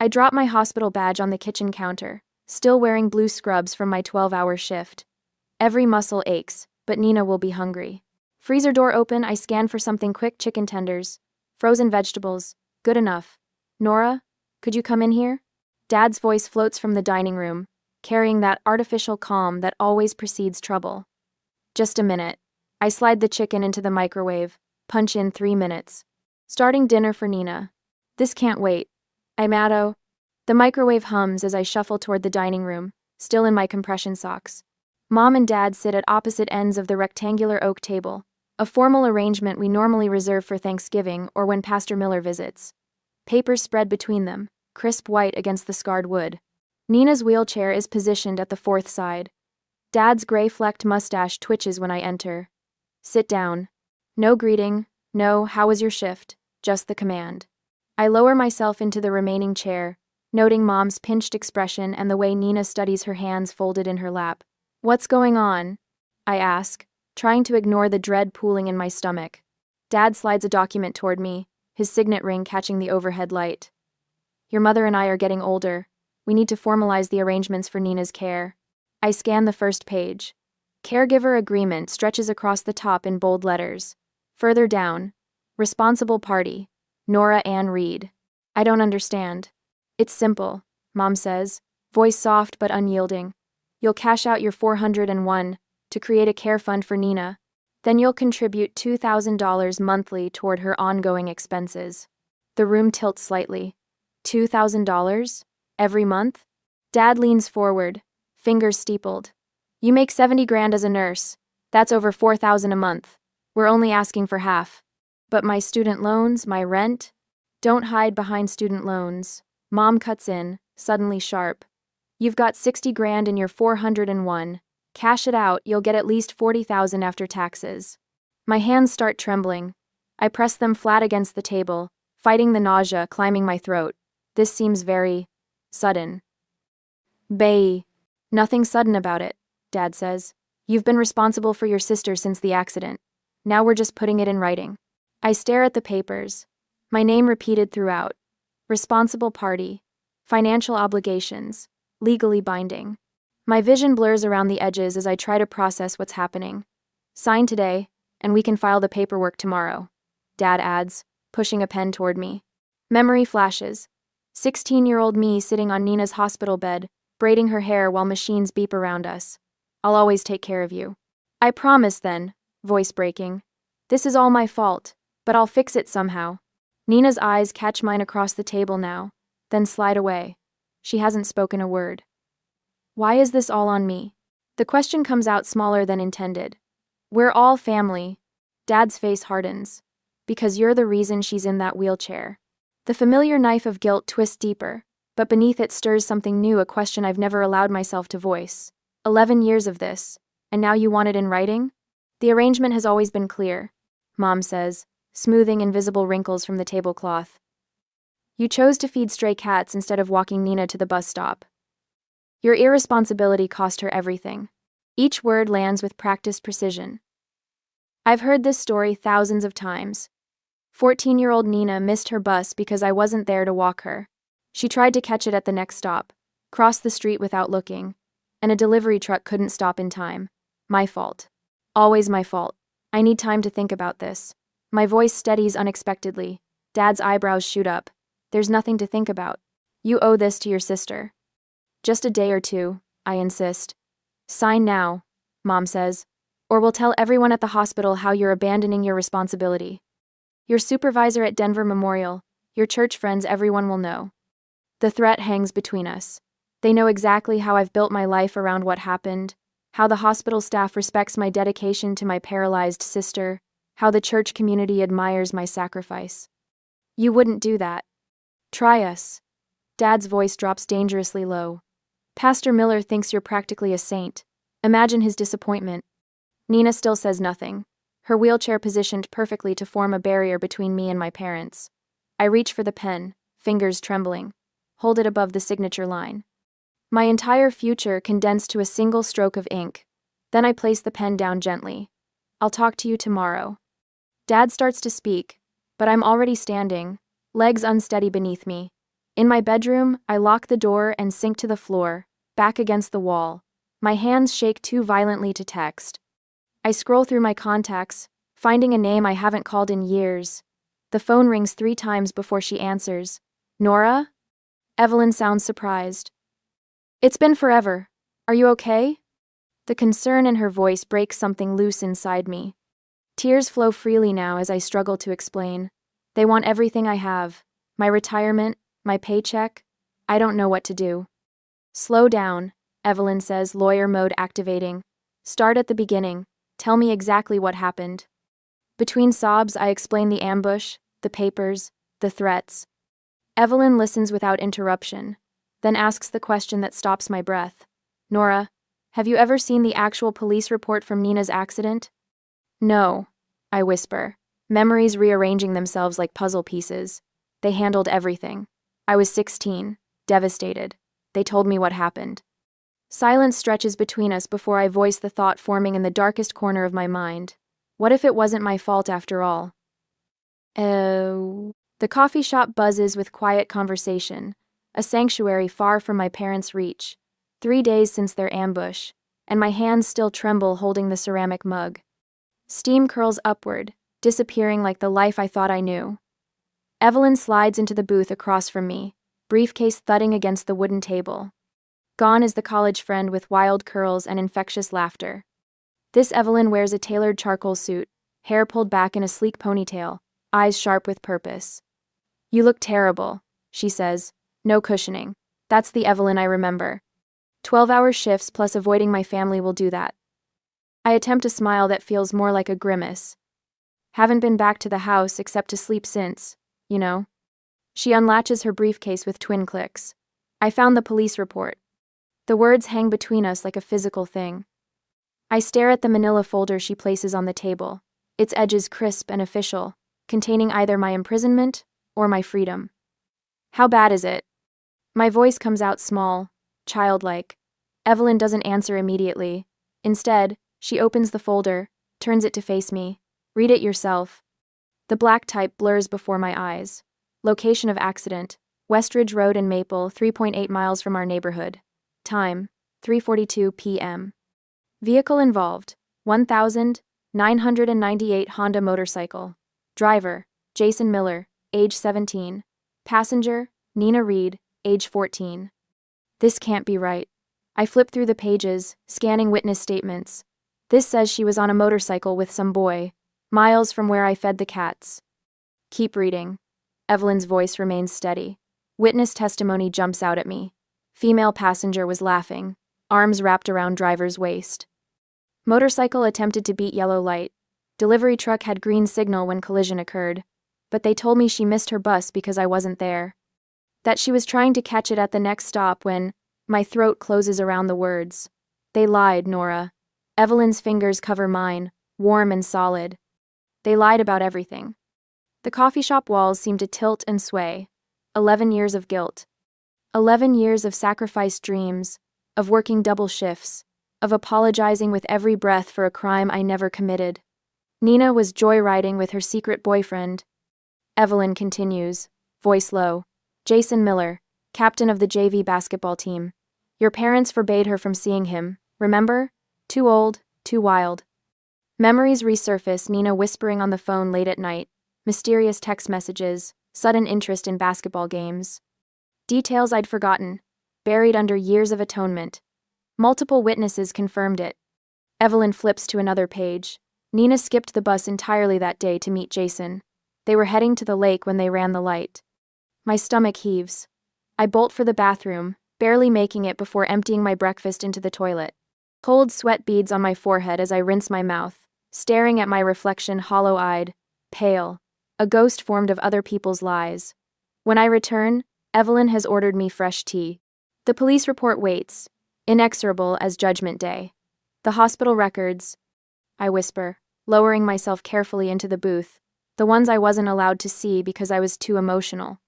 I drop my hospital badge on the kitchen counter, still wearing blue scrubs from my 12-hour shift. Every muscle aches, but Nina will be hungry. Freezer door open, I scan for something quick: chicken tenders, frozen vegetables, good enough. Nora, could you come in here? Dad's voice floats from the dining room, carrying that artificial calm that always precedes trouble. Just a minute. I slide the chicken into the microwave, punch in 3 minutes. Starting dinner for Nina. This can't wait. I'm Addo. The microwave hums as I shuffle toward the dining room, still in my compression socks. Mom and Dad sit at opposite ends of the rectangular oak table, a formal arrangement we normally reserve for Thanksgiving or when Pastor Miller visits. Papers spread between them, crisp white against the scarred wood. Nina's wheelchair is positioned at the fourth side. Dad's gray-flecked mustache twitches when I enter. Sit down. No greeting, no "how was your shift," just the command. I lower myself into the remaining chair, noting Mom's pinched expression and the way Nina studies her hands folded in her lap. "What's going on?" I ask, trying to ignore the dread pooling in my stomach. Dad slides a document toward me, his signet ring catching the overhead light. "Your mother and I are getting older. We need to formalize the arrangements for Nina's care." I scan the first page. Caregiver agreement stretches across the top in bold letters. Further down, responsible party, Nora Ann Reed. I don't understand. "It's simple," Mom says, voice soft but unyielding. "You'll cash out your $401 to create a care fund for Nina. Then you'll contribute $2,000 monthly toward her ongoing expenses." The room tilts slightly. $2,000? Every month? Dad leans forward, fingers steepled. "You make 70 grand as a nurse. That's over 4,000 a month. We're only asking for half." "But my student loans, my rent?" "Don't hide behind student loans." Mom cuts in, suddenly sharp. "You've got 60 grand in your 401. Cash it out, you'll get at least 40,000 after taxes." My hands start trembling. I press them flat against the table, fighting the nausea climbing my throat. This seems very sudden. "Bae." "Nothing sudden about it," Dad says. "You've been responsible for your sister since the accident. Now we're just putting it in writing." I stare at the papers. My name repeated throughout. Responsible party. Financial obligations. Legally binding. My vision blurs around the edges as I try to process what's happening. "Sign today, and we can file the paperwork tomorrow," Dad adds, pushing a pen toward me. Memory flashes. 16-year-old me sitting on Nina's hospital bed, braiding her hair while machines beep around us. "I'll always take care of you." "I promise then," voice breaking. "This is all my fault, but I'll fix it somehow." Nina's eyes catch mine across the table now, then slide away. She hasn't spoken a word. Why is this all on me? The question comes out smaller than intended. "We're all family." Dad's face hardens. "Because you're the reason she's in that wheelchair." The familiar knife of guilt twists deeper, but beneath it stirs something new, a question I've never allowed myself to voice. 11 years of this, and now you want it in writing? "The arrangement has always been clear," Mom says, smoothing invisible wrinkles from the tablecloth. "You chose to feed stray cats instead of walking Nina to the bus stop. Your irresponsibility cost her everything." Each word lands with practiced precision. I've heard this story thousands of times. 14-year-old Nina missed her bus because I wasn't there to walk her. She tried to catch it at the next stop, crossed the street without looking, and a delivery truck couldn't stop in time. My fault. Always my fault. I need time to think about this. My voice steadies unexpectedly. Dad's eyebrows shoot up. "There's nothing to think about. You owe this to your sister." "Just a day or two," I insist. "Sign now," Mom says, "or we'll tell everyone at the hospital how you're abandoning your responsibility. Your supervisor at Denver Memorial, your church friends, everyone will know." The threat hangs between us. They know exactly how I've built my life around what happened, how the hospital staff respects my dedication to my paralyzed sister, how the church community admires my sacrifice. "You wouldn't do that. Try us." Dad's voice drops dangerously low. "Pastor Miller thinks you're practically a saint. Imagine his disappointment." Nina still says nothing, her wheelchair positioned perfectly to form a barrier between me and my parents. I reach for the pen, fingers trembling, hold it above the signature line. My entire future condensed to a single stroke of ink. Then I place the pen down gently. "I'll talk to you tomorrow." Dad starts to speak, but I'm already standing, legs unsteady beneath me. In my bedroom, I lock the door and sink to the floor, back against the wall. My hands shake too violently to text. I scroll through my contacts, finding a name I haven't called in years. The phone rings 3 times before she answers. Nora? Evelyn sounds surprised. It's been forever. Are you okay? The concern in her voice breaks something loose inside me. Tears flow freely now as I struggle to explain. They want everything I have. My retirement, my paycheck. I don't know what to do. Slow down, Evelyn says, lawyer mode activating. Start at the beginning. Tell me exactly what happened. Between sobs, I explain the ambush, the papers, the threats. Evelyn listens without interruption, then asks the question that stops my breath. Nora, have you ever seen the actual police report from Nina's accident? No, I whisper, memories rearranging themselves like puzzle pieces. They handled everything. I was 16, devastated. They told me what happened. Silence stretches between us before I voice the thought forming in the darkest corner of my mind. What if it wasn't my fault after all? Oh. The coffee shop buzzes with quiet conversation, a sanctuary far from my parents' reach. 3 days since their ambush, and my hands still tremble holding the ceramic mug. Steam curls upward, disappearing like the life I thought I knew. Evelyn slides into the booth across from me, briefcase thudding against the wooden table. Gone is the college friend with wild curls and infectious laughter. This Evelyn wears a tailored charcoal suit, hair pulled back in a sleek ponytail, eyes sharp with purpose. You look terrible, she says, no cushioning. That's the Evelyn I remember. 12-hour shifts plus avoiding my family will do that. I attempt a smile that feels more like a grimace. Haven't been back to the house except to sleep since, you know. She unlatches her briefcase with twin clicks. I found the police report. The words hang between us like a physical thing. I stare at the manila folder she places on the table, its edges crisp and official, containing either my imprisonment or my freedom. How bad is it? My voice comes out small, childlike. Evelyn doesn't answer immediately. Instead, she opens the folder, turns it to face me. Read it yourself. The black type blurs before my eyes. Location of accident: Westridge Road in Maple, 3.8 miles from our neighborhood. Time: 3:42 p.m. Vehicle involved: 1,998 Honda motorcycle. Driver: Jason Miller, age 17. Passenger: Nina Reed, age 14. This can't be right. I flip through the pages, scanning witness statements. This says she was on a motorcycle with some boy, miles from where I fed the cats. Keep reading. Evelyn's voice remains steady. Witness testimony jumps out at me. Female passenger was laughing, arms wrapped around driver's waist. Motorcycle attempted to beat yellow light. Delivery truck had green signal when collision occurred, but they told me she missed her bus because I wasn't there. That she was trying to catch it at the next stop when my throat closes around the words. They lied, Nora. Evelyn's fingers cover mine, warm and solid. They lied about everything. The coffee shop walls seem to tilt and sway. 11 years of guilt. 11 years of sacrificed dreams, of working double shifts, of apologizing with every breath for a crime I never committed. Nina was joyriding with her secret boyfriend. Evelyn continues, voice low. Jason Miller, captain of the JV basketball team. Your parents forbade her from seeing him, remember? Too old, too wild. Memories resurface, Nina whispering on the phone late at night, mysterious text messages, sudden interest in basketball games. Details I'd forgotten, buried under years of atonement. Multiple witnesses confirmed it. Evelyn flips to another page. Nina skipped the bus entirely that day to meet Jason. They were heading to the lake when they ran the light. My stomach heaves. I bolt for the bathroom, barely making it before emptying my breakfast into the toilet. Cold sweat beads on my forehead as I rinse my mouth, staring at my reflection hollow-eyed, pale, a ghost formed of other people's lies. When I return, Evelyn has ordered me fresh tea. The police report waits, inexorable as Judgment Day. The hospital records, I whisper, lowering myself carefully into the booth, the ones I wasn't allowed to see because I was too emotional.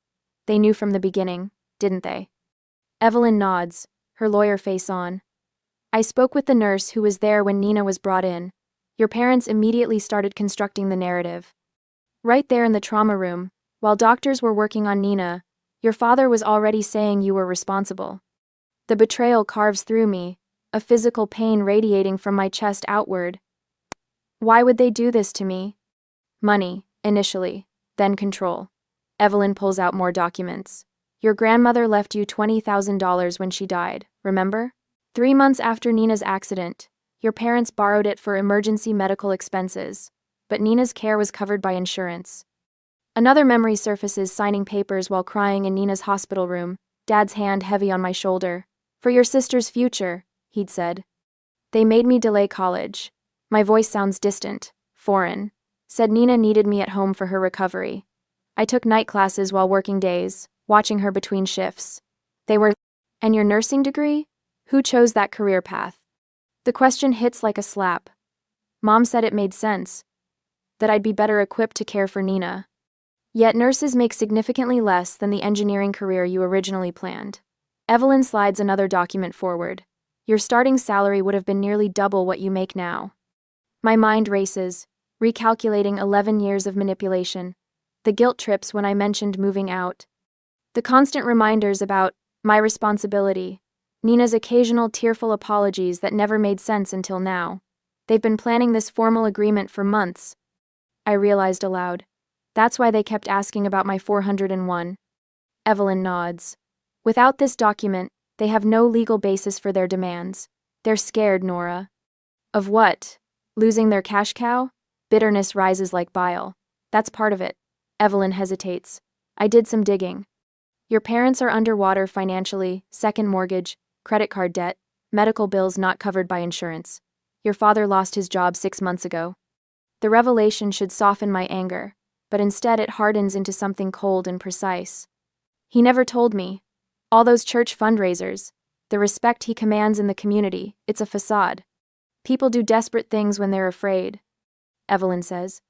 They knew from the beginning, didn't they? Evelyn nods, her lawyer face on. I spoke with the nurse who was there when Nina was brought in. Your parents immediately started constructing the narrative. Right there in the trauma room, while doctors were working on Nina, Your father was already saying you were responsible. The betrayal carves through me, a physical pain radiating from my chest outward. Why would they do this to me? Money, initially, then control. Evelyn pulls out more documents. Your grandmother left you $20,000 when she died, remember? 3 months after Nina's accident, your parents borrowed it for emergency medical expenses, but Nina's care was covered by insurance. Another memory surfaces signing papers while crying in Nina's hospital room, Dad's hand heavy on my shoulder. For your sister's future, he'd said. They made me delay college. My voice sounds distant, foreign. Said Nina needed me at home for her recovery. I took night classes while working days, watching her between shifts. They were, and your nursing degree? Who chose that career path? The question hits like a slap. Mom said it made sense, that I'd be better equipped to care for Nina. Yet nurses make significantly less than the engineering career you originally planned. Evelyn slides another document forward. Your starting salary would have been nearly double what you make now. My mind races, recalculating 11 years of manipulation. The guilt trips when I mentioned moving out. The constant reminders about my responsibility. Nina's occasional tearful apologies that never made sense until now. They've been planning this formal agreement for months. I realized aloud. That's why they kept asking about my 401. Evelyn nods. Without this document, they have no legal basis for their demands. They're scared, Nora. Of what? Losing their cash cow? Bitterness rises like bile. That's part of it. Evelyn hesitates. I did some digging. Your parents are underwater financially, second mortgage, credit card debt, medical bills not covered by insurance. Your father lost his job 6 months ago. The revelation should soften my anger, but instead it hardens into something cold and precise. He never told me. All those church fundraisers, the respect he commands in the community, it's a facade. People do desperate things when they're afraid. Evelyn says.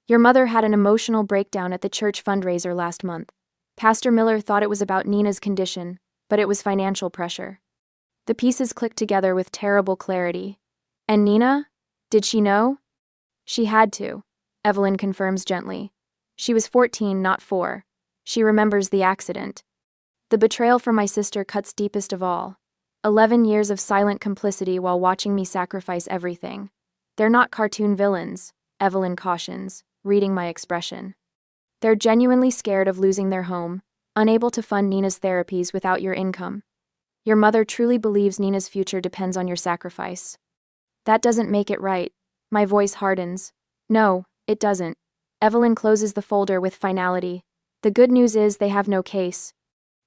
Your mother had an emotional breakdown at the church fundraiser last month. Pastor Miller thought it was about Nina's condition, but it was financial pressure. The pieces click together with terrible clarity. And Nina? Did she know? She had to, Evelyn confirms gently. She was 14, not 4. She remembers the accident. The betrayal from my sister cuts deepest of all. 11 years of silent complicity while watching me sacrifice everything. They're not cartoon villains, Evelyn cautions, reading my expression. They're genuinely scared of losing their home, unable to fund Nina's therapies without your income. Your mother truly believes Nina's future depends on your sacrifice. That doesn't make it right. My voice hardens. No, it doesn't. Evelyn closes the folder with finality. The good news is they have no case.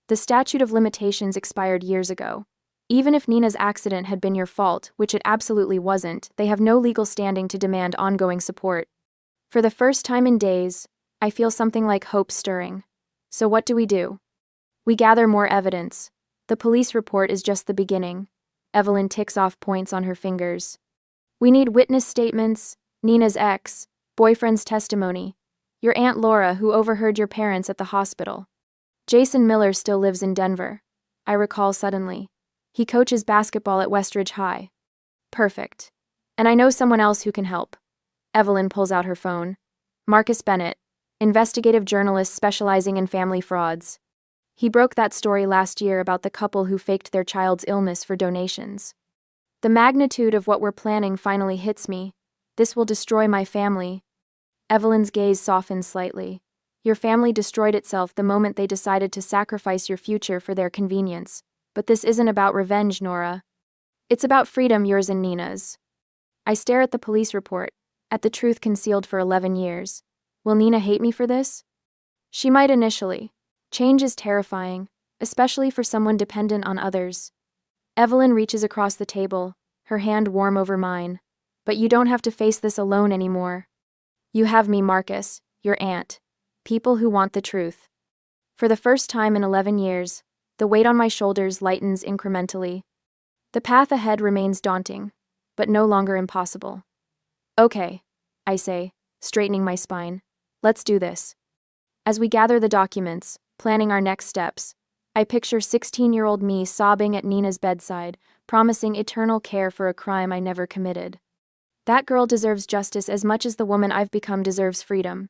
The statute of limitations expired years ago. Even if Nina's accident had been your fault, which it absolutely wasn't, they have no legal standing to demand ongoing support. For the first time in days, I feel something like hope stirring. So what do? We gather more evidence. The police report is just the beginning. Evelyn ticks off points on her fingers. We need witness statements, Nina's ex, boyfriend's testimony, your Aunt Laura who overheard your parents at the hospital. Jason Miller still lives in Denver. I recall suddenly. He coaches basketball at Westridge High. Perfect. And I know someone else who can help. Evelyn pulls out her phone. Marcus Bennett, investigative journalist specializing in family frauds. He broke that story last year about the couple who faked their child's illness for donations. The magnitude of what we're planning finally hits me. This will destroy my family. Evelyn's gaze softens slightly. Your family destroyed itself the moment they decided to sacrifice your future for their convenience. But this isn't about revenge, Nora. It's about freedom, yours and Nina's. I stare at the police report, at the truth concealed for 11 years. Will Nina hate me for this? She might initially. Change is terrifying, especially for someone dependent on others. Evelyn reaches across the table, her hand warm over mine. But you don't have to face this alone anymore. You have me, Marcus, your aunt. People who want the truth. For the first time in 11 years, the weight on my shoulders lightens incrementally. The path ahead remains daunting, but no longer impossible. Okay, I say, straightening my spine. Let's do this. As we gather the documents, planning our next steps, I picture 16-year-old me sobbing at Nina's bedside, promising eternal care for a crime I never committed. That girl deserves justice as much as the woman I've become deserves freedom.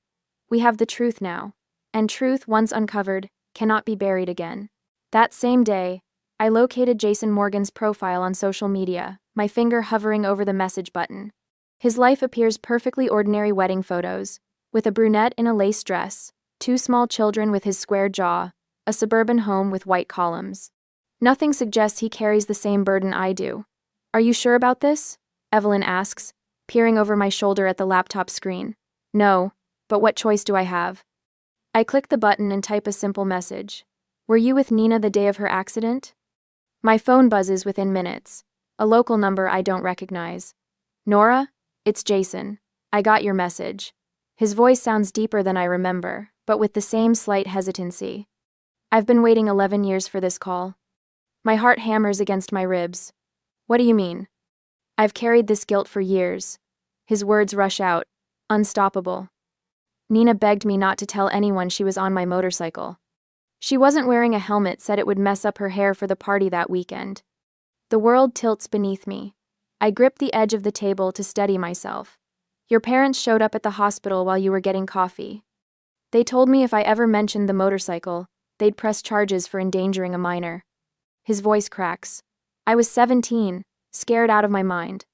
We have the truth now. And truth, once uncovered, cannot be buried again. That same day, I located Jason Morgan's profile on social media, my finger hovering over the message button. His life appears perfectly ordinary wedding photos, with a brunette in a lace dress, 2 small children with his square jaw, a suburban home with white columns. Nothing suggests he carries the same burden I do. Are you sure about this? Evelyn asks, peering over my shoulder at the laptop screen. No, but what choice do I have? I click the button and type a simple message. Were you with Nina the day of her accident? My phone buzzes within minutes, a local number I don't recognize. Nora? It's Jason. I got your message. His voice sounds deeper than I remember, but with the same slight hesitancy. I've been waiting 11 years for this call. My heart hammers against my ribs. What do you mean? I've carried this guilt for years. His words rush out, unstoppable. Nina begged me not to tell anyone she was on my motorcycle. She wasn't wearing a helmet, said it would mess up her hair for the party that weekend. The world tilts beneath me. I grip the edge of the table to steady myself. Your parents showed up at the hospital while you were getting coffee. They told me if I ever mentioned the motorcycle, they'd press charges for endangering a minor. His voice cracks. I was 17, scared out of my mind.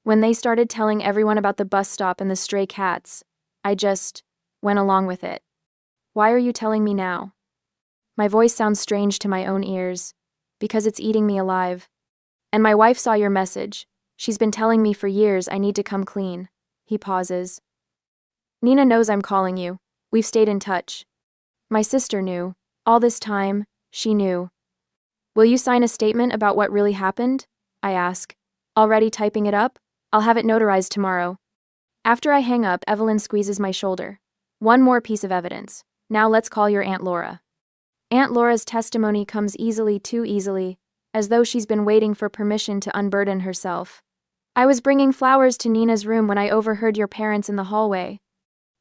When they started telling everyone about the bus stop and the stray cats, I just went along with it. Why are you telling me now? My voice sounds strange to my own ears, because it's eating me alive. And my wife saw your message. She's been telling me for years I need to come clean. He pauses. Nina knows I'm calling you. We've stayed in touch. My sister knew. All this time, she knew. Will you sign a statement about what really happened? I ask. Already typing it up? I'll have it notarized tomorrow. After I hang up, Evelyn squeezes my shoulder. One more piece of evidence. Now let's call your Aunt Laura. Aunt Laura's testimony comes easily, too easily, as though she's been waiting for permission to unburden herself. I was bringing flowers to Nina's room when I overheard your parents in the hallway.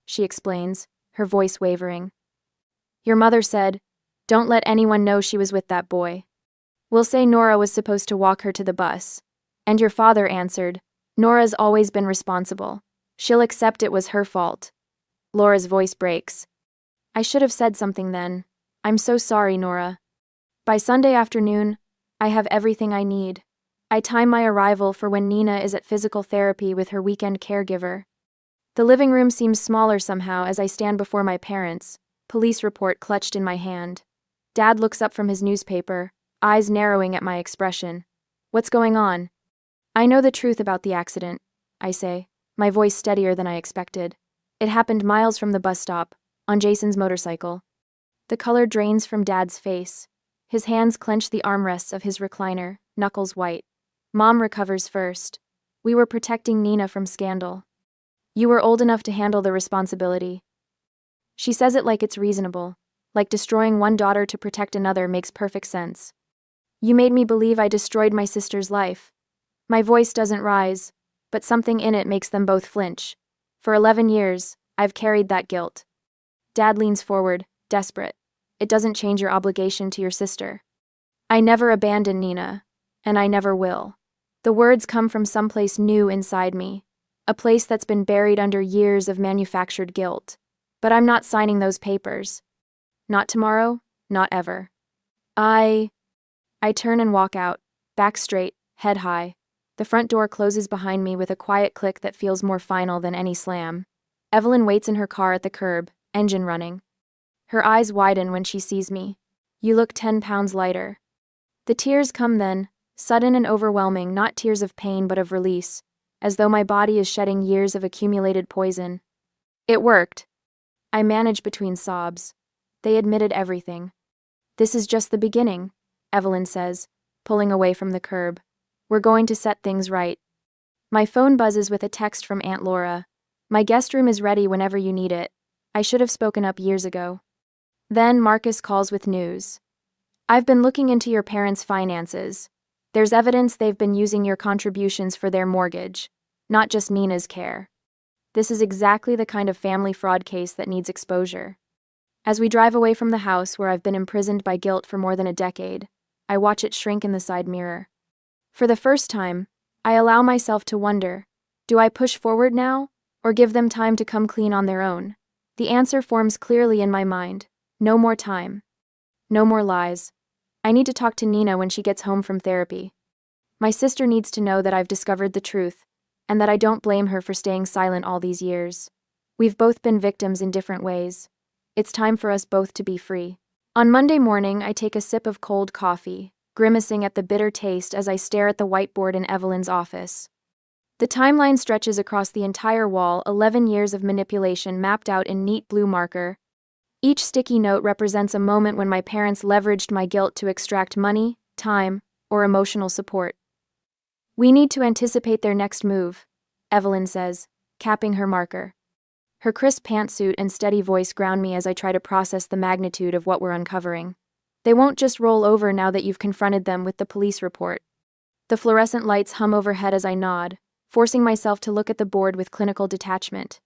She explains, her voice wavering. Your mother said, don't let anyone know she was with that boy. We'll say Nora was supposed to walk her to the bus. And your father answered, Nora's always been responsible. She'll accept it was her fault. Laura's voice breaks. I should have said something then. I'm so sorry, Nora. By Sunday afternoon, I have everything I need. I time my arrival for when Nina is at physical therapy with her weekend caregiver. The living room seems smaller somehow as I stand before my parents, police report clutched in my hand. Dad looks up from his newspaper, eyes narrowing at my expression. What's going on? I know the truth about the accident, I say, my voice steadier than I expected. It happened miles from the bus stop, on Jason's motorcycle. The color drains from Dad's face. His hands clench the armrests of his recliner, knuckles white. Mom recovers first. We were protecting Nina from scandal. You were old enough to handle the responsibility. She says it like it's reasonable, like destroying one daughter to protect another makes perfect sense. You made me believe I destroyed my sister's life. My voice doesn't rise, but something in it makes them both flinch. For 11 years, I've carried that guilt. Dad leans forward, desperate. It doesn't change your obligation to your sister. I never abandoned Nina, and I never will. The words come from someplace new inside me, a place that's been buried under years of manufactured guilt. But I'm not signing those papers. Not tomorrow, not ever. I turn and walk out, back straight, head high. The front door closes behind me with a quiet click that feels more final than any slam. Evelyn waits in her car at the curb, engine running. Her eyes widen when she sees me. You look 10 pounds lighter. The tears come then, sudden and overwhelming, not tears of pain but of release, as though my body is shedding years of accumulated poison. It worked. I manage between sobs. They admitted everything. This is just the beginning, Evelyn says, pulling away from the curb. We're going to set things right. My phone buzzes with a text from Aunt Laura. My guest room is ready whenever you need it. I should have spoken up years ago. Then Marcus calls with news. I've been looking into your parents' finances. There's evidence they've been using your contributions for their mortgage, not just Nina's care. This is exactly the kind of family fraud case that needs exposure. As we drive away from the house where I've been imprisoned by guilt for more than a decade, I watch it shrink in the side mirror. For the first time, I allow myself to wonder, do I push forward now, or give them time to come clean on their own? The answer forms clearly in my mind. No more time. No more lies. I need to talk to Nina when she gets home from therapy. My sister needs to know that I've discovered the truth, and that I don't blame her for staying silent all these years. We've both been victims in different ways. It's time for us both to be free. On Monday morning, I take a sip of cold coffee, grimacing at the bitter taste as I stare at the whiteboard in Evelyn's office. The timeline stretches across the entire wall, 11 years of manipulation mapped out in neat blue marker. Each sticky note represents a moment when my parents leveraged my guilt to extract money, time, or emotional support. We need to anticipate their next move, Evelyn says, capping her marker. Her crisp pantsuit and steady voice ground me as I try to process the magnitude of what we're uncovering. They won't just roll over now that you've confronted them with the police report. The fluorescent lights hum overhead as I nod, forcing myself to look at the board with clinical detachment.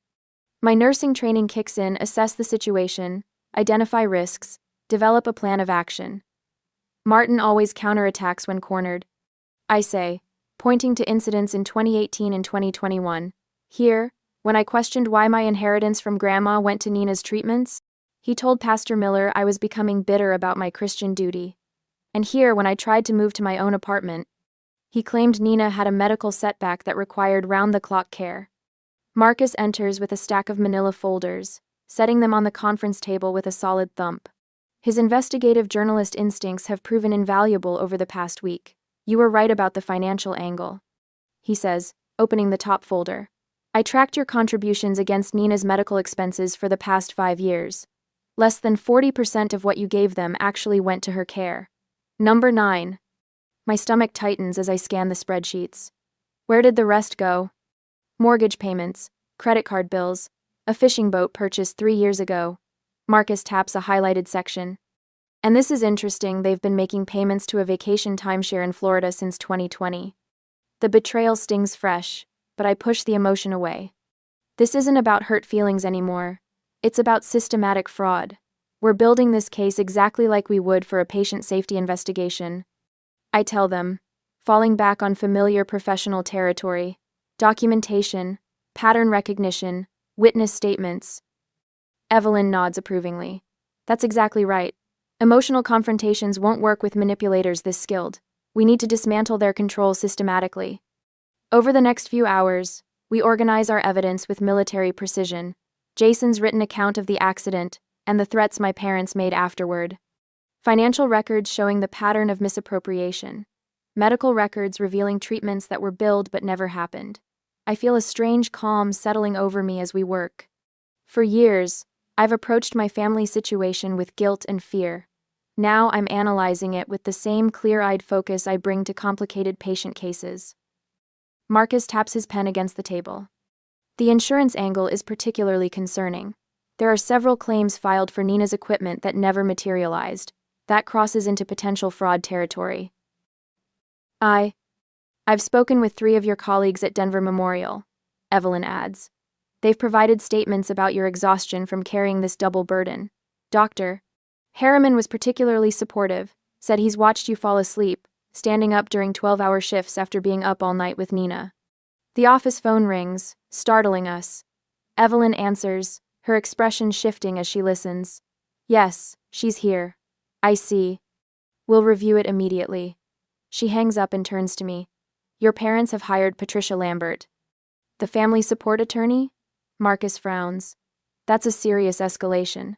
My nursing training kicks in, assess the situation, identify risks, develop a plan of action. Martin always counterattacks when cornered. I say, pointing to incidents in 2018 and 2021. Here, when I questioned why my inheritance from Grandma went to Nina's treatments, he told Pastor Miller I was becoming bitter about my Christian duty. And here, when I tried to move to my own apartment, he claimed Nina had a medical setback that required round-the-clock care. Marcus enters with a stack of manila folders, setting them on the conference table with a solid thump. His investigative journalist instincts have proven invaluable over the past week. You were right about the financial angle, he says, opening the top folder. I tracked your contributions against Nina's medical expenses for the past 5 years. Less than 40% of what you gave them actually went to her care. Number 9. My stomach tightens as I scan the spreadsheets. Where did the rest go? Mortgage payments, credit card bills, a fishing boat purchased 3 years ago. Marcus taps a highlighted section. And this is interesting, they've been making payments to a vacation timeshare in Florida since 2020. The betrayal stings fresh, but I push the emotion away. This isn't about hurt feelings anymore. It's about systematic fraud. We're building this case exactly like we would for a patient safety investigation. I tell them, falling back on familiar professional territory, documentation, pattern recognition, witness statements. Evelyn nods approvingly. That's exactly right. Emotional confrontations won't work with manipulators this skilled. We need to dismantle their control systematically. Over the next few hours, we organize our evidence with military precision. Jason's written account of the accident, and the threats my parents made afterward. Financial records showing the pattern of misappropriation. Medical records revealing treatments that were billed but never happened. I feel a strange calm settling over me as we work. For years, I've approached my family situation with guilt and fear. Now I'm analyzing it with the same clear-eyed focus I bring to complicated patient cases. Marcus taps his pen against the table. The insurance angle is particularly concerning. There are several claims filed for Nina's equipment that never materialized. That crosses into potential fraud territory. I've spoken with 3 of your colleagues at Denver Memorial, Evelyn adds. They've provided statements about your exhaustion from carrying this double burden. Dr. Harriman was particularly supportive, said he's watched you fall asleep, standing up during 12-hour shifts after being up all night with Nina. The office phone rings, startling us. Evelyn answers, her expression shifting as she listens. Yes, she's here. I see. We'll review it immediately. She hangs up and turns to me. Your parents have hired Patricia Lambert. The family support attorney? Marcus frowns. That's a serious escalation.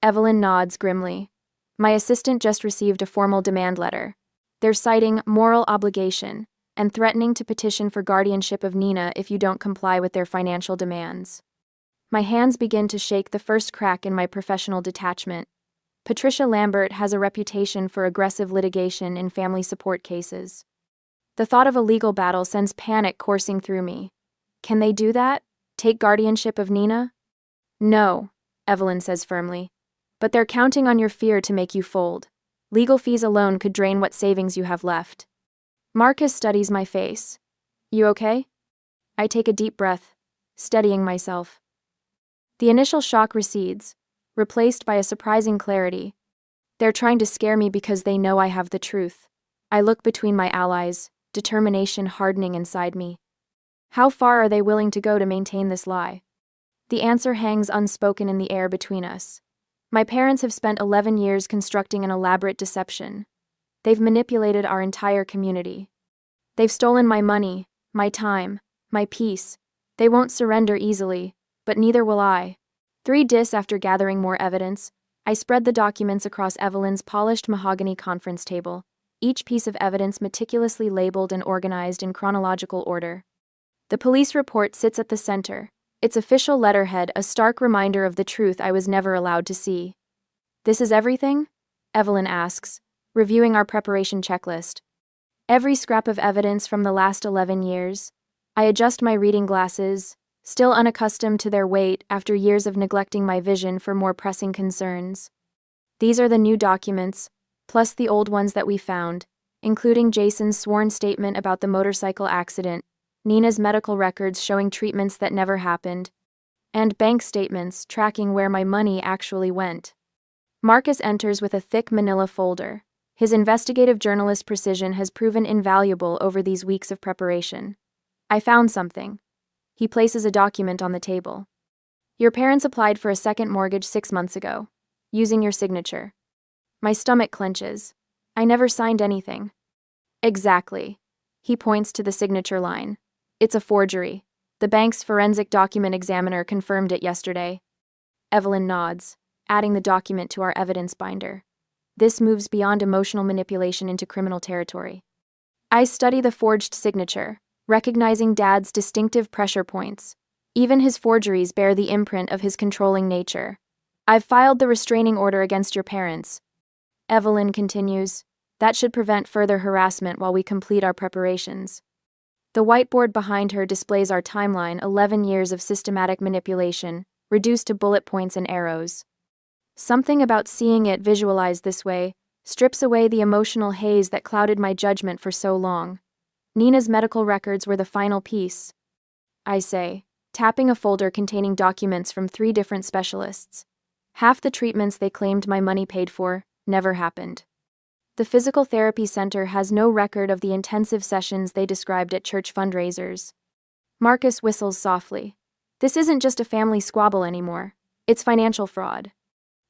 Evelyn nods grimly. My assistant just received a formal demand letter. They're citing moral obligation and threatening to petition for guardianship of Nina if you don't comply with their financial demands. My hands begin to shake, the first crack in my professional detachment. Patricia Lambert has a reputation for aggressive litigation in family support cases. The thought of a legal battle sends panic coursing through me. Can they do that? Take guardianship of Nina? No, Evelyn says firmly. But they're counting on your fear to make you fold. Legal fees alone could drain what savings you have left. Marcus studies my face. You okay? I take a deep breath, steadying myself. The initial shock recedes, replaced by a surprising clarity. They're trying to scare me because they know I have the truth. I look between my allies, determination hardening inside me. How far are they willing to go to maintain this lie? The answer hangs unspoken in the air between us. My parents have spent 11 years constructing an elaborate deception. They've manipulated our entire community. They've stolen my money, my time, my peace. They won't surrender easily, but neither will I. 3 days after gathering more evidence, I spread the documents across Evelyn's polished mahogany conference table, each piece of evidence meticulously labeled and organized in chronological order. The police report sits at the center, its official letterhead a stark reminder of the truth I was never allowed to see. "This is everything?" Evelyn asks, reviewing our preparation checklist. "Every scrap of evidence from the last 11 years. I adjust my reading glasses, still unaccustomed to their weight after years of neglecting my vision for more pressing concerns. These are the new documents, plus the old ones that we found, including Jason's sworn statement about the motorcycle accident, Nina's medical records showing treatments that never happened, and bank statements tracking where my money actually went." Marcus enters with a thick manila folder. His investigative journalist precision has proven invaluable over these weeks of preparation. "I found something." He places a document on the table. "Your parents applied for a second mortgage 6 months ago, using your signature." My stomach clenches. I never signed anything. "Exactly." He points to the signature line. "It's a forgery. The bank's forensic document examiner confirmed it yesterday." Evelyn nods, adding the document to our evidence binder. This moves beyond emotional manipulation into criminal territory. I study the forged signature, recognizing Dad's distinctive pressure points. Even his forgeries bear the imprint of his controlling nature. "I've filed the restraining order against your parents." Evelyn continues. "That should prevent further harassment while we complete our preparations." The whiteboard behind her displays our timeline: 11 years of systematic manipulation, reduced to bullet points and arrows. Something about seeing it visualized this way strips away the emotional haze that clouded my judgment for so long. Nina's medical records were the final piece, I say, tapping a folder containing documents from 3 different specialists. Half the treatments they claimed my money paid for never happened. The physical therapy center has no record of the intensive sessions they described at church fundraisers. Marcus whistles softly. "This isn't just a family squabble anymore. It's financial fraud."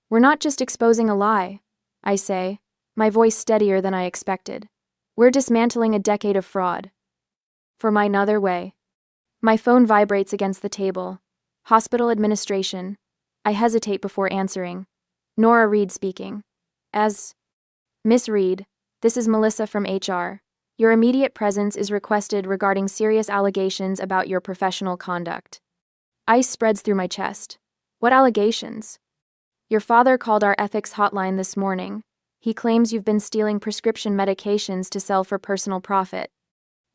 "We're not just exposing a lie," I say, my voice steadier than I expected. "We're dismantling a decade of fraud." "For my another way." My phone vibrates against the table. Hospital administration. I hesitate before answering. Nora Reed speaking. "Miss Reed, this is Melissa from HR. Your immediate presence is requested regarding serious allegations about your professional conduct." Ice spreads through my chest. "What allegations?" "Your father called our ethics hotline this morning. He claims you've been stealing prescription medications to sell for personal profit."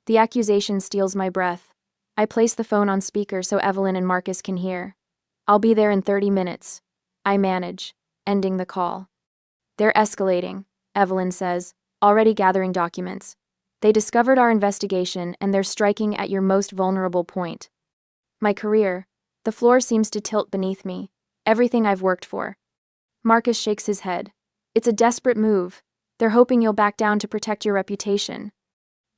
The accusation steals my breath. I place the phone on speaker so Evelyn and Marcus can hear. "I'll be there in 30 minutes. I manage, ending the call. "They're escalating," Evelyn says, already gathering documents. "They discovered our investigation and they're striking at your most vulnerable point." My career. The floor seems to tilt beneath me. Everything I've worked for. Marcus shakes his head. "It's a desperate move. They're hoping you'll back down to protect your reputation."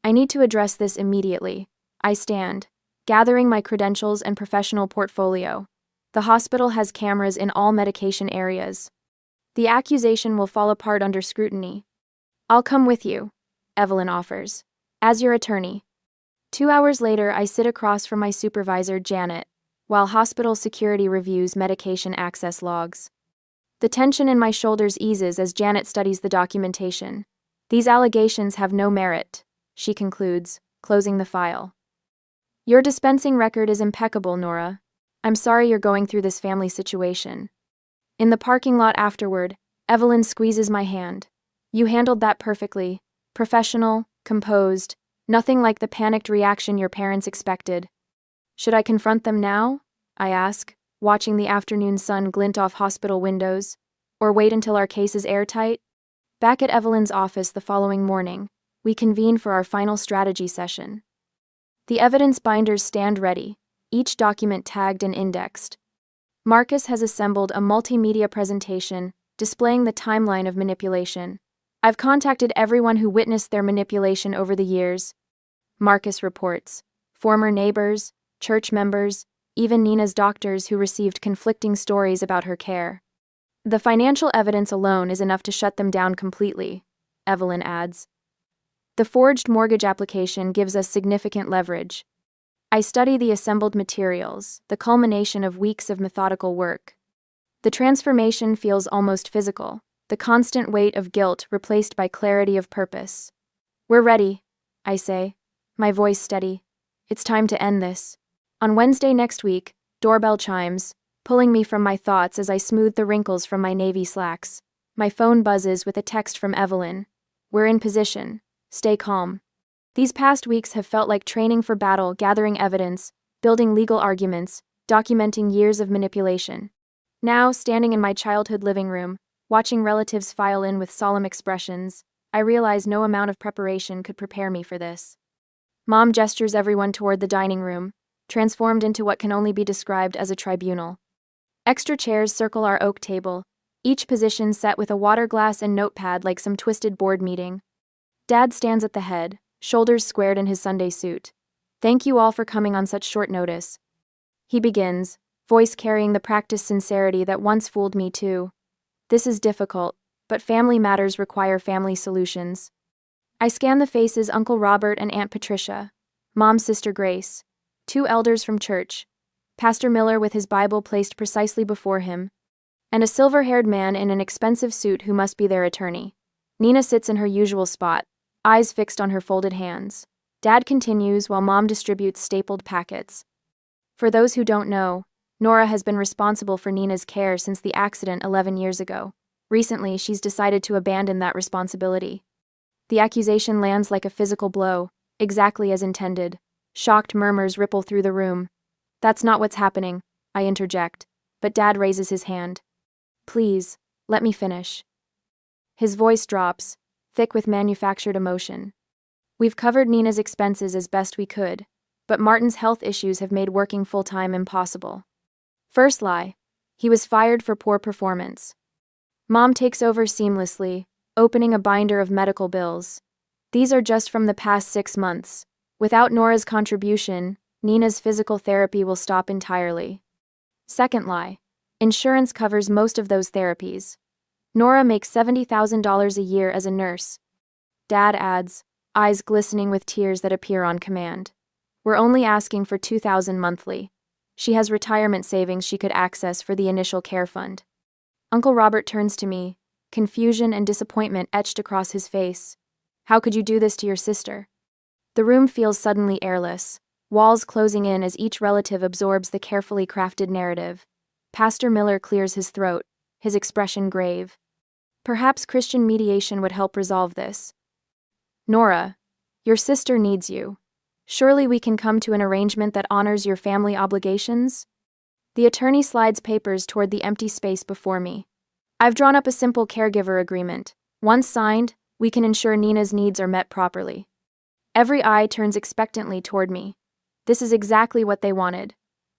I need to address this immediately. I stand, gathering my credentials and professional portfolio. The hospital has cameras in all medication areas. The accusation will fall apart under scrutiny. "I'll come with you," Evelyn offers, "as your attorney." 2 hours later, I sit across from my supervisor, Janet, while hospital security reviews medication access logs. The tension in my shoulders eases as Janet studies the documentation. "These allegations have no merit," she concludes, closing the file. "Your dispensing record is impeccable, Nora. I'm sorry you're going through this family situation." In the parking lot afterward, Evelyn squeezes my hand. "You handled that perfectly. Professional, composed, nothing like the panicked reaction your parents expected." "Should I confront them now?" I ask, watching the afternoon sun glint off hospital windows. "Or wait until our case is airtight?" Back at Evelyn's office the following morning, we convene for our final strategy session. The evidence binders stand ready, each document tagged and indexed. Marcus has assembled a multimedia presentation displaying the timeline of manipulation. "I've contacted everyone who witnessed their manipulation over the years," Marcus reports. "Former neighbors, church members, even Nina's doctors who received conflicting stories about her care." The financial evidence alone is enough to shut them down completely, Evelyn adds. The forged mortgage application gives us significant leverage. I study the assembled materials, the culmination of weeks of methodical work. The transformation feels almost physical, the constant weight of guilt replaced by clarity of purpose. We're ready, I say, my voice steady. It's time to end this. On Wednesday next week, doorbell chimes, pulling me from my thoughts as I smooth the wrinkles from my navy slacks. My phone buzzes with a text from Evelyn. We're in position. Stay calm. These past weeks have felt like training for battle, gathering evidence, building legal arguments, documenting years of manipulation. Now, standing in my childhood living room, watching relatives file in with solemn expressions, I realize no amount of preparation could prepare me for this. Mom gestures everyone toward the dining room, transformed into what can only be described as a tribunal. Extra chairs circle our oak table, each position set with a water glass and notepad like some twisted board meeting. Dad stands at the head, shoulders squared in his Sunday suit. Thank you all for coming on such short notice. He begins, voice carrying the practiced sincerity that once fooled me too. This is difficult, but family matters require family solutions. I scan the faces Uncle Robert and Aunt Patricia, Mom's sister Grace, two elders from church, Pastor Miller with his Bible placed precisely before him, and a silver-haired man in an expensive suit who must be their attorney. Nina sits in her usual spot, eyes fixed on her folded hands. Dad continues while Mom distributes stapled packets. For those who don't know, Nora has been responsible for Nina's care since the accident 11 years ago. Recently, she's decided to abandon that responsibility. The accusation lands like a physical blow, exactly as intended. Shocked murmurs ripple through the room. That's not what's happening, I interject, but Dad raises his hand. Please, let me finish. His voice drops, thick with manufactured emotion. We've covered Nina's expenses as best we could, but Martin's health issues have made working full-time impossible. First lie, he was fired for poor performance. Mom takes over seamlessly, opening a binder of medical bills. These are just from the past 6 months. Without Nora's contribution, Nina's physical therapy will stop entirely. Second lie, insurance covers most of those therapies. Nora makes $70,000 a year as a nurse. Dad adds, eyes glistening with tears that appear on command. We're only asking for $2,000 monthly. She has retirement savings she could access for the initial care fund. Uncle Robert turns to me, confusion and disappointment etched across his face. How could you do this to your sister? The room feels suddenly airless, walls closing in as each relative absorbs the carefully crafted narrative. Pastor Miller clears his throat, his expression grave. Perhaps Christian mediation would help resolve this. Nora, your sister needs you. Surely we can come to an arrangement that honors your family obligations? The attorney slides papers toward the empty space before me. I've drawn up a simple caregiver agreement. Once signed, we can ensure Nina's needs are met properly. Every eye turns expectantly toward me. This is exactly what they wanted.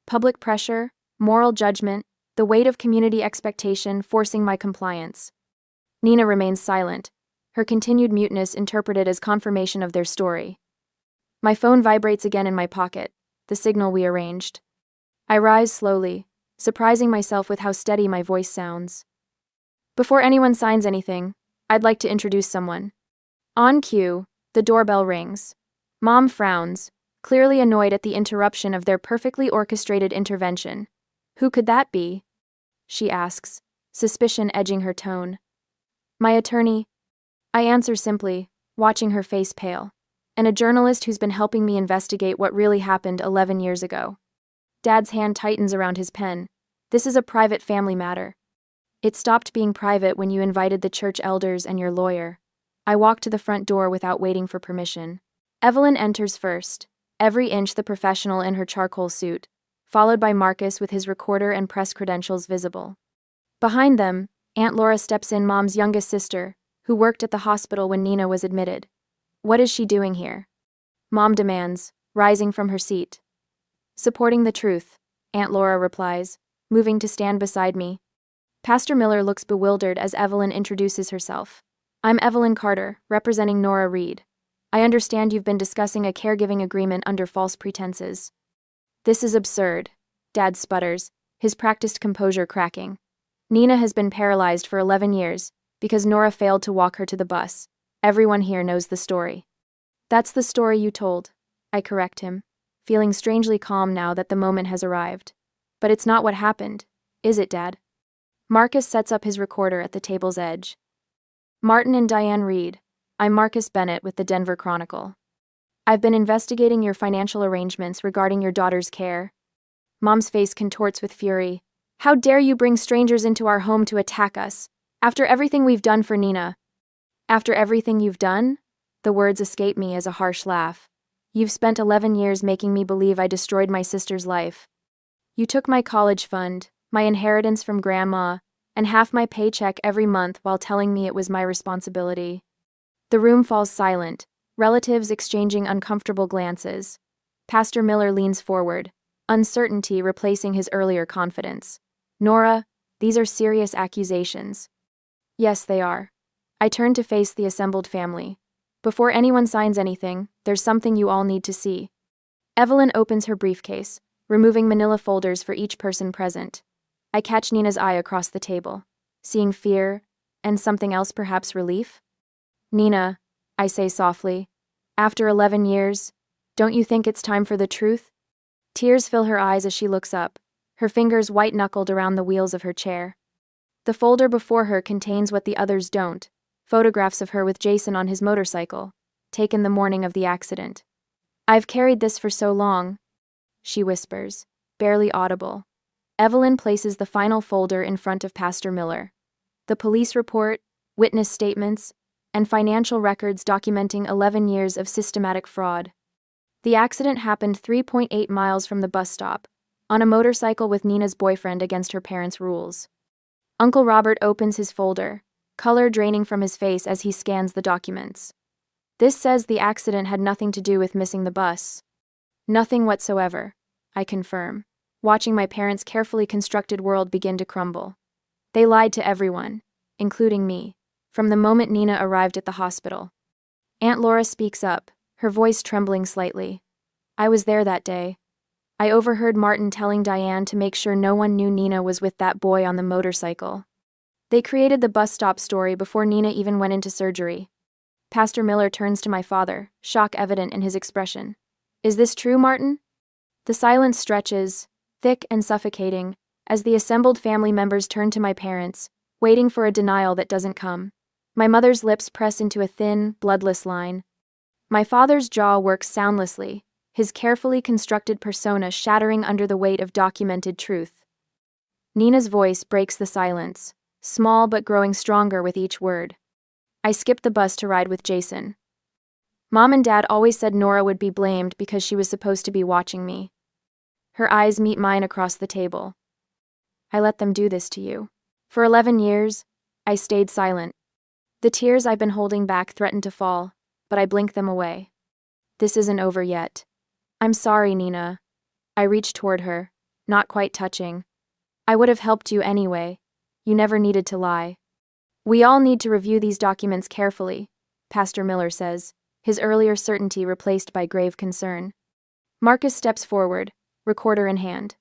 Public pressure, moral judgment, the weight of community expectation forcing my compliance. Nina remains silent, her continued muteness interpreted as confirmation of their story. My phone vibrates again in my pocket, the signal we arranged. I rise slowly, surprising myself with how steady my voice sounds. Before anyone signs anything, I'd like to introduce someone. On cue, the doorbell rings. Mom frowns, clearly annoyed at the interruption of their perfectly orchestrated intervention. Who could that be? She asks, suspicion edging her tone. My attorney. I answer simply, watching her face pale. And a journalist who's been helping me investigate what really happened 11 years ago. Dad's hand tightens around his pen. This is a private family matter. It stopped being private when you invited the church elders and your lawyer. I walk to the front door without waiting for permission. Evelyn enters first, every inch the professional in her charcoal suit, followed by Marcus with his recorder and press credentials visible. Behind them, Aunt Laura steps in, Mom's youngest sister, who worked at the hospital when Nina was admitted. What is she doing here? Mom demands, rising from her seat. Supporting the truth, Aunt Laura replies, moving to stand beside me. Pastor Miller looks bewildered as Evelyn introduces herself. I'm Evelyn Carter, representing Nora Reed. I understand you've been discussing a caregiving agreement under false pretenses. This is absurd, Dad sputters, his practiced composure cracking. Nina has been paralyzed for 11 years because Nora failed to walk her to the bus. Everyone here knows the story. That's the story you told. I correct him, feeling strangely calm now that the moment has arrived. But it's not what happened, is it, Dad? Marcus sets up his recorder at the table's edge. Martin and Diane Reed. I'm Marcus Bennett with the Denver Chronicle. I've been investigating your financial arrangements regarding your daughter's care. Mom's face contorts with fury. How dare you bring strangers into our home to attack us? After everything we've done for Nina. After everything you've done? The words escape me as a harsh laugh. You've spent 11 years making me believe I destroyed my sister's life. You took my college fund, my inheritance from Grandma, and half my paycheck every month while telling me it was my responsibility. The room falls silent, relatives exchanging uncomfortable glances. Pastor Miller leans forward, uncertainty replacing his earlier confidence. Nora, these are serious accusations. Yes, they are. I turn to face the assembled family. Before anyone signs anything, there's something you all need to see. Evelyn opens her briefcase, removing manila folders for each person present. I catch Nina's eye across the table, seeing fear, and something else, perhaps relief. Nina, I say softly, after 11 years, don't you think it's time for the truth? Tears fill her eyes as she looks up, her fingers white-knuckled around the wheels of her chair. The folder before her contains what the others don't, photographs of her with Jason on his motorcycle, taken the morning of the accident. I've carried this for so long, she whispers, barely audible. Evelyn places the final folder in front of Pastor Miller. The police report, witness statements, and financial records documenting 11 years of systematic fraud. The accident happened 3.8 miles from the bus stop, on a motorcycle with Nina's boyfriend against her parents' rules. Uncle Robert opens his folder, color draining from his face as he scans the documents. This says the accident had nothing to do with missing the bus. Nothing whatsoever, I confirm, watching my parents' carefully constructed world begin to crumble. They lied to everyone, including me, from the moment Nina arrived at the hospital. Aunt Laura speaks up, her voice trembling slightly. I was there that day. I overheard Martin telling Diane to make sure no one knew Nina was with that boy on the motorcycle. They created the bus stop story before Nina even went into surgery. Pastor Miller turns to my father, shock evident in his expression. Is this true, Martin? The silence stretches, thick and suffocating, as the assembled family members turn to my parents, waiting for a denial that doesn't come. My mother's lips press into a thin, bloodless line. My father's jaw works soundlessly, his carefully constructed persona shattering under the weight of documented truth. Nina's voice breaks the silence, small but growing stronger with each word. I skipped the bus to ride with Jason. Mom and Dad always said Nora would be blamed because she was supposed to be watching me. Her eyes meet mine across the table. I let them do this to you. For 11 years, I stayed silent. The tears I've been holding back threatened to fall, but I blink them away. This isn't over yet. I'm sorry, Nina. I reach toward her, not quite touching. I would have helped you anyway. You never needed to lie. We all need to review these documents carefully, Pastor Miller says, his earlier certainty replaced by grave concern. Marcus steps forward, recorder in hand.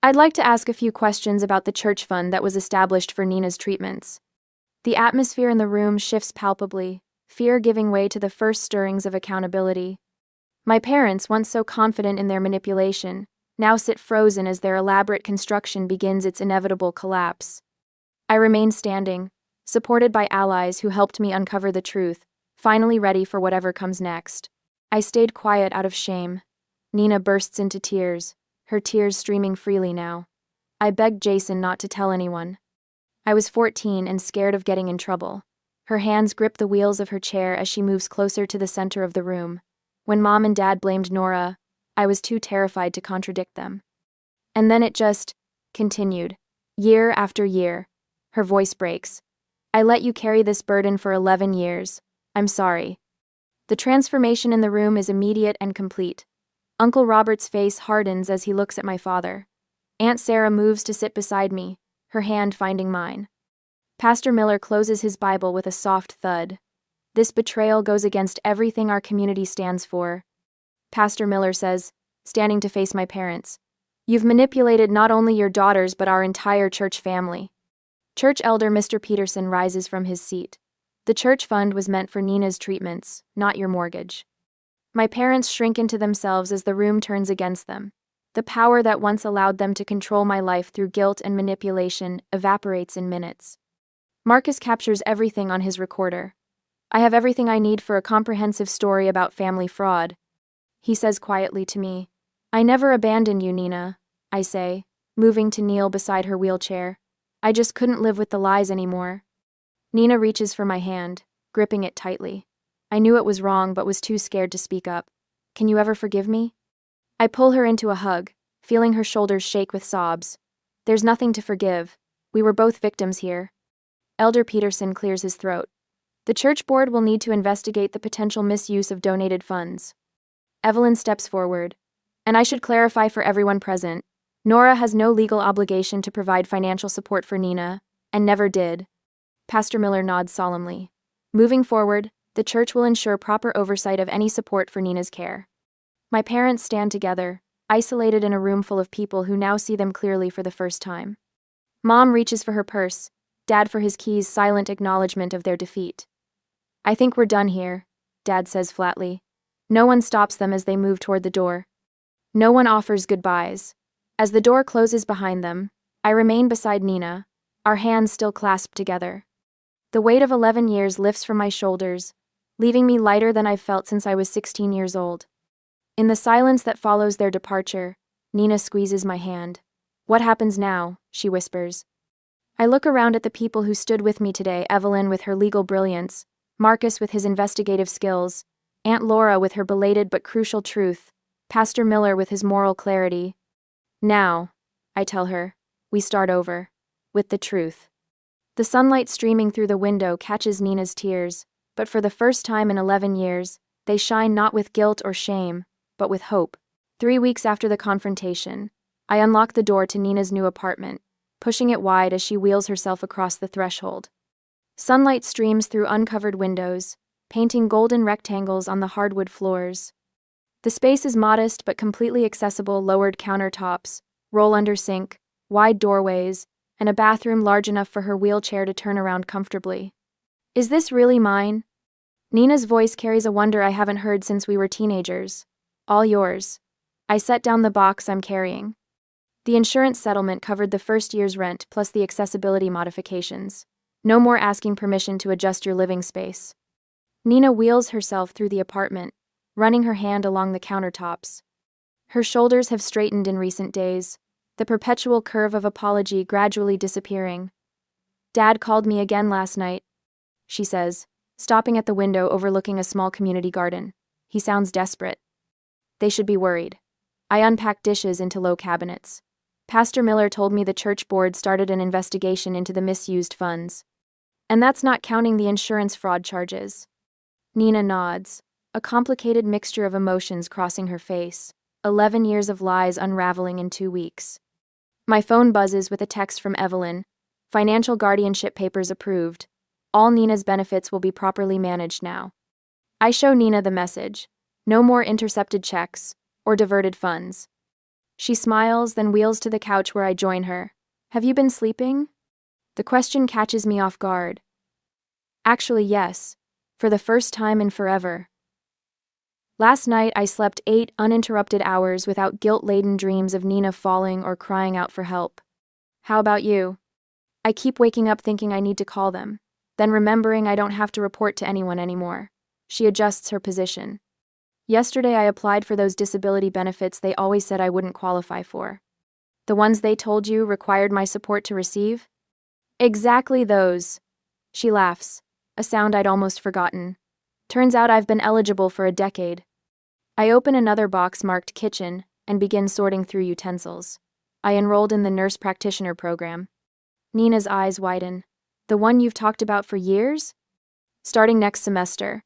I'd like to ask a few questions about the church fund that was established for Nina's treatments. The atmosphere in the room shifts palpably, fear giving way to the first stirrings of accountability. My parents, once so confident in their manipulation, now sit frozen as their elaborate construction begins its inevitable collapse. I remain standing, supported by allies who helped me uncover the truth, finally ready for whatever comes next. I stayed quiet out of shame. Nina bursts into tears, her tears streaming freely now. I begged Jason not to tell anyone. I was 14 and scared of getting in trouble. Her hands grip the wheels of her chair as she moves closer to the center of the room. When Mom and Dad blamed Nora, I was too terrified to contradict them. And then it just continued, year after year. Her voice breaks. I let you carry this burden for 11 years. I'm sorry. The transformation in the room is immediate and complete. Uncle Robert's face hardens as he looks at my father. Aunt Sarah moves to sit beside me, her hand finding mine. Pastor Miller closes his Bible with a soft thud. This betrayal goes against everything our community stands for. Pastor Miller says, standing to face my parents, "You've manipulated not only your daughters but our entire church family. Church elder Mr. Peterson rises from his seat. The church fund was meant for Nina's treatments, not your mortgage. My parents shrink into themselves as the room turns against them. The power that once allowed them to control my life through guilt and manipulation evaporates in minutes. Marcus captures everything on his recorder. I have everything I need for a comprehensive story about family fraud. He says quietly to me, I never abandoned you, Nina, I say, moving to kneel beside her wheelchair. I just couldn't live with the lies anymore. Nina reaches for my hand, gripping it tightly. I knew it was wrong but was too scared to speak up. Can you ever forgive me? I pull her into a hug, feeling her shoulders shake with sobs. There's nothing to forgive. We were both victims here. Elder Peterson clears his throat. The church board will need to investigate the potential misuse of donated funds. Evelyn steps forward. And I should clarify for everyone present, Nora has no legal obligation to provide financial support for Nina, and never did. Pastor Miller nods solemnly. Moving forward, the church will ensure proper oversight of any support for Nina's care. My parents stand together, isolated in a room full of people who now see them clearly for the first time. Mom reaches for her purse, Dad for his keys, silent acknowledgement of their defeat. I think we're done here, Dad says flatly. No one stops them as they move toward the door. No one offers goodbyes. As the door closes behind them, I remain beside Nina, our hands still clasped together. The weight of 11 years lifts from my shoulders, leaving me lighter than I've felt since I was 16 years old. In the silence that follows their departure, Nina squeezes my hand. What happens now? She whispers. I look around at the people who stood with me today, Evelyn with her legal brilliance, Marcus with his investigative skills, Aunt Laura with her belated but crucial truth, Pastor Miller with his moral clarity. Now, I tell her, we start over. With the truth. The sunlight streaming through the window catches Nina's tears, but for the first time in 11 years, they shine not with guilt or shame, but with hope. 3 weeks after the confrontation, I unlock the door to Nina's new apartment, pushing it wide as she wheels herself across the threshold. Sunlight streams through uncovered windows, painting golden rectangles on the hardwood floors. The space is modest but completely accessible, lowered countertops, roll-under sink, wide doorways, and a bathroom large enough for her wheelchair to turn around comfortably. Is this really mine? Nina's voice carries a wonder I haven't heard since we were teenagers. All yours. I set down the box I'm carrying. The insurance settlement covered the first year's rent plus the accessibility modifications. No more asking permission to adjust your living space. Nina wheels herself through the apartment, running her hand along the countertops. Her shoulders have straightened in recent days, the perpetual curve of apology gradually disappearing. Dad called me again last night, she says, stopping at the window overlooking a small community garden. He sounds desperate. They should be worried. I unpack dishes into low cabinets. Pastor Miller told me the church board started an investigation into the misused funds. And that's not counting the insurance fraud charges. Nina nods, a complicated mixture of emotions crossing her face. 11 years of lies unraveling in 2 weeks. My phone buzzes with a text from Evelyn. Financial guardianship papers approved. All Nina's benefits will be properly managed now. I show Nina the message. No more intercepted checks or diverted funds. She smiles, then wheels to the couch where I join her. Have you been sleeping? The question catches me off guard. Actually, yes. For the first time in forever. Last night I slept 8 uninterrupted hours without guilt-laden dreams of Nina falling or crying out for help. How about you? I keep waking up thinking I need to call them, then remembering I don't have to report to anyone anymore. She adjusts her position. Yesterday I applied for those disability benefits they always said I wouldn't qualify for. The ones they told you required my support to receive? Exactly those. She laughs, a sound I'd almost forgotten. Turns out I've been eligible for a decade. I open another box marked kitchen and begin sorting through utensils. I enrolled in the nurse practitioner program. Nina's eyes widen. The one you've talked about for years? Starting next semester.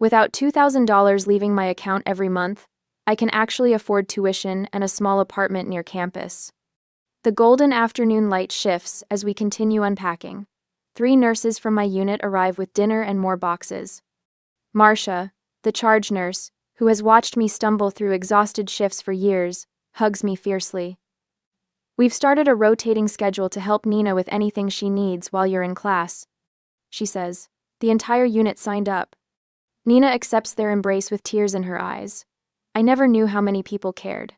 Without $2,000 leaving my account every month, I can actually afford tuition and a small apartment near campus. The golden afternoon light shifts as we continue unpacking. 3 nurses from my unit arrive with dinner and more boxes. Marcia, the charge nurse, who has watched me stumble through exhausted shifts for years, hugs me fiercely. We've started a rotating schedule to help Nina with anything she needs while you're in class, she says. The entire unit signed up. Nina accepts their embrace with tears in her eyes. I never knew how many people cared.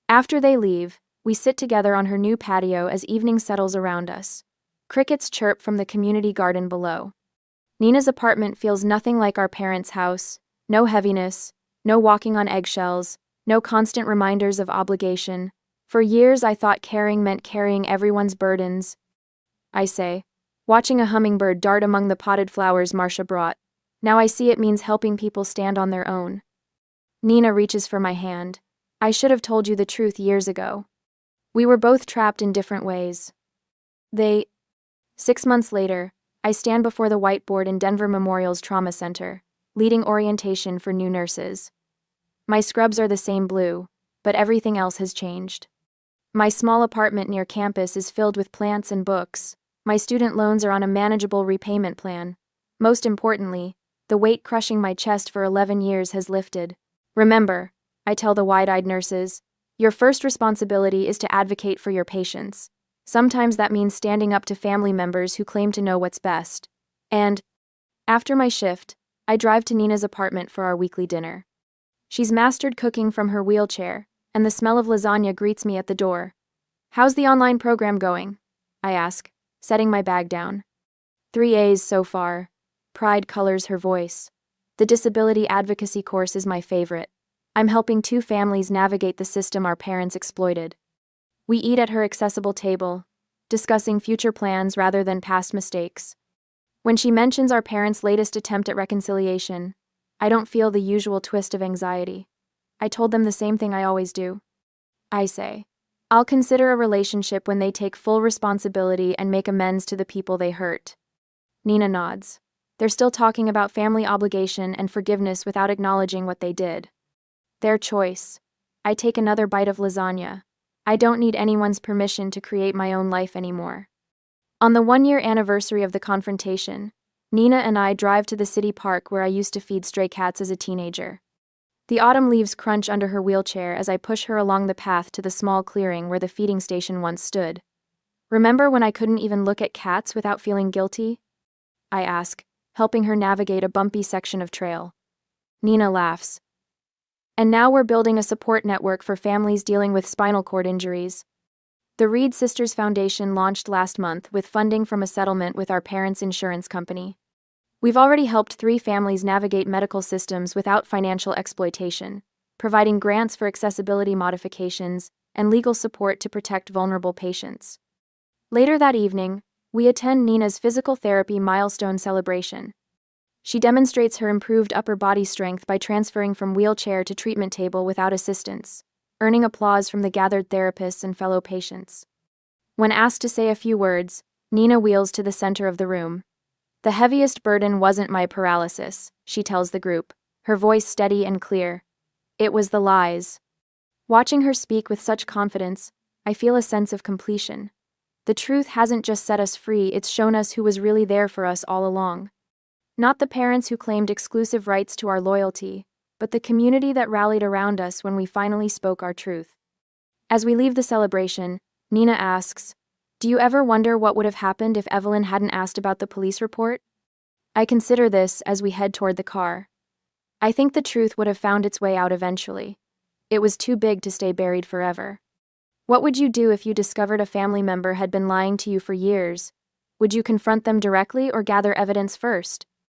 After they leave, we sit together on her new patio as evening settles around us. Crickets chirp from the community garden below. Nina's apartment feels nothing like our parents' house. No heaviness, no walking on eggshells, no constant reminders of obligation. For years I thought caring meant carrying everyone's burdens. I say, watching a hummingbird dart among the potted flowers Marcia brought. Now I see it means helping people stand on their own. Nina reaches for my hand. I should have told you the truth years ago. We were both trapped in different ways. 6 months later, I stand before the whiteboard in Denver Memorial's Trauma Center, leading orientation for new nurses. My scrubs are the same blue, but everything else has changed. My small apartment near campus is filled with plants and books. My student loans are on a manageable repayment plan. Most importantly, the weight crushing my chest for 11 years has lifted. Remember, I tell the wide-eyed nurses, your first responsibility is to advocate for your patients. Sometimes that means standing up to family members who claim to know what's best. And, after my shift, I drive to Nina's apartment for our weekly dinner. She's mastered cooking from her wheelchair, and the smell of lasagna greets me at the door. How's the online program going? I ask, setting my bag down. 3 A's so far. Pride colors her voice. The disability advocacy course is my favorite. I'm helping 2 families navigate the system our parents exploited. We eat at her accessible table, discussing future plans rather than past mistakes. When she mentions our parents' latest attempt at reconciliation, I don't feel the usual twist of anxiety. I told them the same thing I always do. I say, I'll consider a relationship when they take full responsibility and make amends to the people they hurt. Nina nods. They're still talking about family obligation and forgiveness without acknowledging what they did. Their choice. I take another bite of lasagna. I don't need anyone's permission to create my own life anymore. On the 1-year anniversary of the confrontation, Nina and I drive to the city park where I used to feed stray cats as a teenager. The autumn leaves crunch under her wheelchair as I push her along the path to the small clearing where the feeding station once stood. Remember when I couldn't even look at cats without feeling guilty? I ask, helping her navigate a bumpy section of trail. Nina laughs. And now we're building a support network for families dealing with spinal cord injuries. The Reed Sisters Foundation launched last month with funding from a settlement with our parents' insurance company. We've already helped 3 families navigate medical systems without financial exploitation, providing grants for accessibility modifications and legal support to protect vulnerable patients. Later that evening, we attend Nina's physical therapy milestone celebration. She demonstrates her improved upper body strength by transferring from wheelchair to treatment table without assistance, earning applause from the gathered therapists and fellow patients. When asked to say a few words, Nina wheels to the center of the room. The heaviest burden wasn't my paralysis, she tells the group, her voice steady and clear. It was the lies. Watching her speak with such confidence, I feel a sense of completion. The truth hasn't just set us free, it's shown us who was really there for us all along. Not the parents who claimed exclusive rights to our loyalty, but the community that rallied around us when we finally spoke our truth. As we leave the celebration, Nina asks, do you ever wonder what would have happened if Evelyn hadn't asked about the police report? I consider this as we head toward the car. I think the truth would have found its way out eventually. It was too big to stay buried forever. What would you do if you discovered a family member had been lying to you for years? Would you confront them directly or gather evidence first?